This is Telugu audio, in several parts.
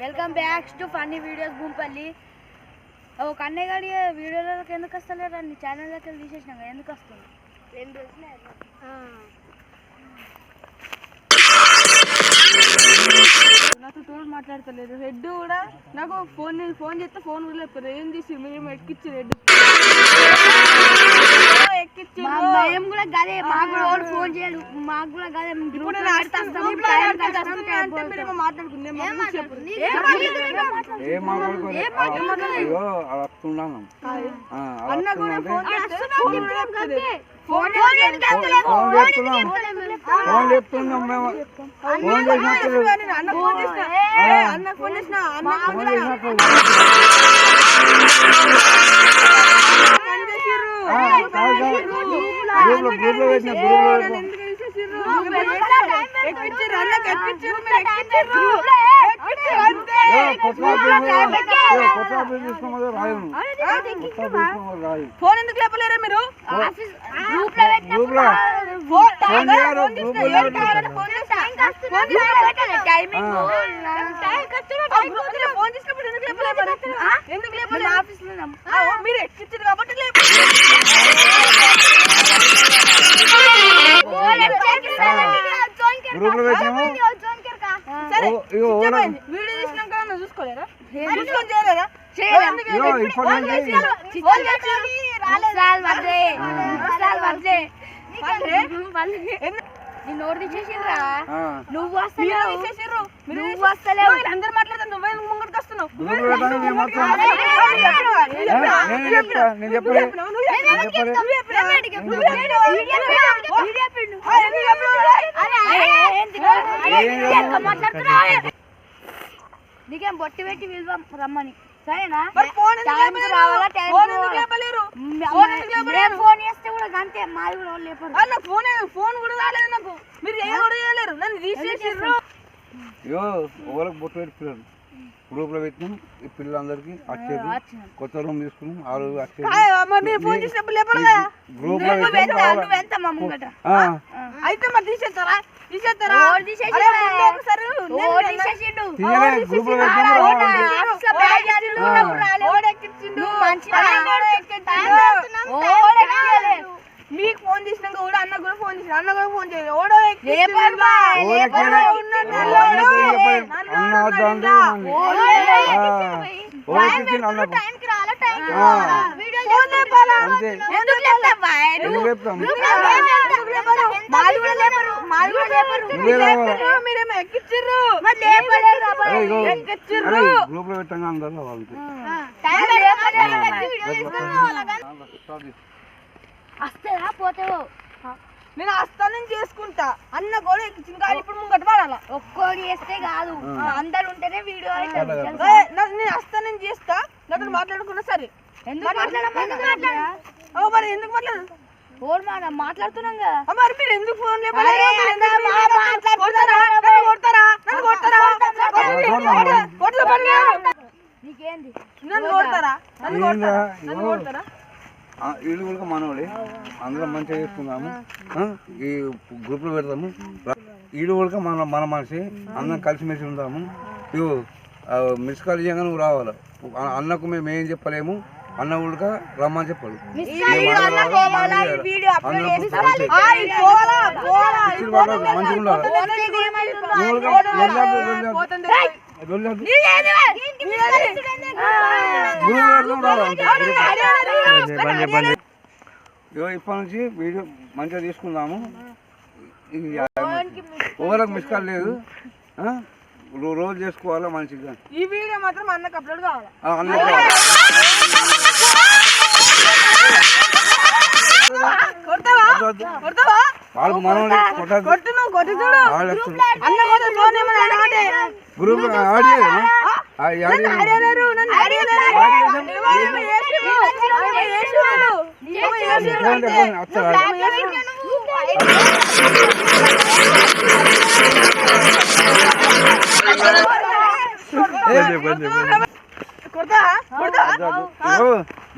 Welcome back to funny videos Bhoompalli. ఒక అన్నయ్య గారి వీడియోలోకి ఎందుకు వస్తలేరు? నీ ఛానల్లోకి వెళ్ళి తీసేసినాక ఎందుకు వస్తుంది? నాకు తోడు మాట్లాడతలేదు. హెడ్ కూడా నాకు ఫోన్ చేస్తే ఫోన్ కూడా లేకపోతే ఏం చేసి మేము ఎక్కిచ్చి హెడ్ మేము కూడా గదే, మాకు కూడా ఫోన్ చేయడు, మాకు కూడా గదే. అన్న కూడా ఫోన్ ఫోన్ ఎందుకు లేపలేరా మీరు? మీరు ఎక్కించారు కాబట్టి వీడియో తీసినాక చూసుకోలేరా? చూసుకొని చేయలేరా? నోరు తీసేసిర్రా. నువ్వు అందరు మాట్లాడతారు, నువ్వే ముంగడికి వస్తున్నావు. నీకేం బొట్టి పెట్టి విలువ రమ్మని, సరేనా? ఫోన్ చేస్తే కూడా అంతే, మాది కూడా లేపరు. ఫోన్ కూడా రాలేదు నాకు, మీరు ఏం కూడా చేయలేరు, నన్ను తీసేసారు. బొట్టు పెట్టి గ్రూప్ లో పెట్టినాం. ఈ పిల్లలందరికి వచ్చేది కొత్త రూమ్ తీసుకున్నాం. ఆ రోజు ఫోన్ చేసినప్పుడు గ్రూప్ లో అయితే మరి తీసేస్తారా? తీసేస్తారా? గ్రూప్ లో మీకు ఫోన్ చేసినాక కూడా అన్న కూడా ఫోన్ చేసిన, అన్న కూడా ఫోన్ చేయలేదు. ఓడో మీరేమో ఎక్కిచ్చిర్రు, గ్రూప్ లో పెట్టంగా అందరూ వాళ్ళకి వస్తుందా పోతావు? నేను అస్తానం చేసుకుంటా. అన్న కూడా ఎక్కించింది కానీ ఇప్పుడు ముంగట పడాలా. ఒక్కోటి చేస్తే కాదు, అందరు ఉంటేనే వీడియో అయితే. నేను అస్తానం చేస్తా, నాతో మాట్లాడుకున్నా సరే. ఎందుకు మాట్లాడదు? మరి ఎందుకు మాట్లాడు? ఫోన్ మాట్లాడుతున్నాం కదా. మరి మీరు ఎందుకు ఫోన్ నీకేంది? నన్ను కొడతారా? నన్ను కొడతారా? వీళ్ళు కూడా మనోడే, అందరం మంచిగా చేసుకుందాము. ఈ గ్రూప్ లో పెడతాము. వీళ్ళు కూడా మన మనిషి, అందరం కలిసిమెలిసి ఉందాము. ఇవి మిస్ కాల్ చేయగా నువ్వు రావాలి. అన్నకు మేము ఏం చెప్పలేము, అన్న కూడా రమ్మని చెప్పాలి. మంచిగా ఇప్పటి నుంచి వీడియో మంచిగా తీసుకుందాము. ఓవరకు మిస్ కాల్ లేదు, రోజు చేసుకోవాలా మంచిగా. ఈ వీడియో మాత్రం అన్నకు అప్లోడ్ కావాలి. వాళ్ళు మనోడే గ్రూప్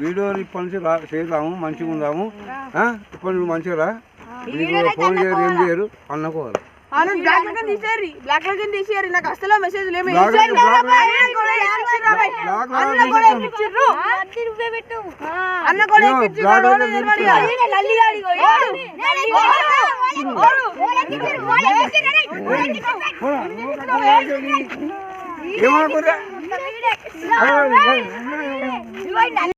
వీడియో ఇప్పటి నుంచి చేద్దాము, మంచిగా ఉందాము. ఇప్పుడు నువ్వు మంచిగా రా, ఫోన్ చేయరు, ఏం చేయరు అన్నకోవాలి. బ్లాక్ లెక్కన తీసేయాలి, బ్లాక్ లెక్కన తీసేయాలి. నాకు అసలు మెసేజ్ లేవు. అన్న కూడా ఏమనుకుంటా